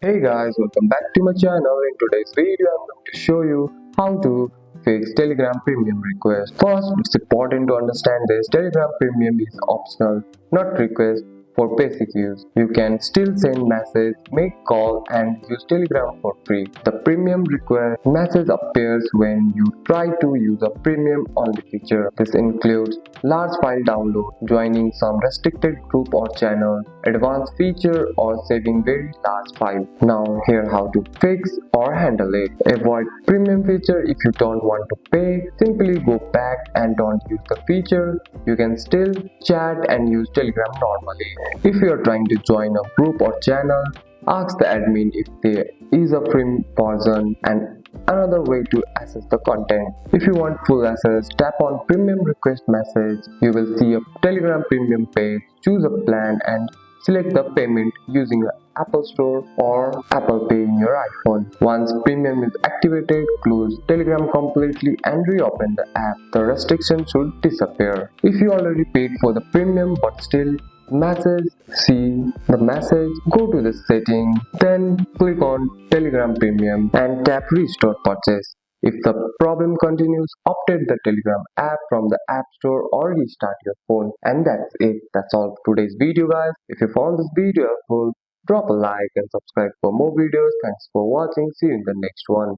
Hey guys, welcome back to my channel. In today's video, I'm going to show you how to fix Telegram Premium request. First, it's important to understand this. Telegram Premium is optional, not request for basic use. You can still send message, make call and use Telegram for free. The premium request message appears when you try to use a premium only feature. This includes large file download, joining some restricted group or channel, advanced feature or saving very large file. Now here how to fix or handle it. Avoid premium feature if you don't want to pay. Simply go back and don't use the feature. You can still chat and use Telegram normally. If you are trying to join a group or channel, ask the admin if there is a free version and another way to access the content. If you want full access, tap on premium request message. You will see a Telegram premium page. Choose a plan and select the payment using the Apple Store or Apple Pay in your iPhone. Once premium is activated, close Telegram completely and reopen the app. The restriction should disappear. If you already paid for the premium but still message, see the message, go to the setting, then click on Telegram Premium and tap Restore Purchase. If the problem continues, update the Telegram app from the App Store or restart your phone. And that's it. That's all for today's video, guys. If you found this video helpful, drop a like and subscribe for more videos. Thanks for watching. See you in the next one.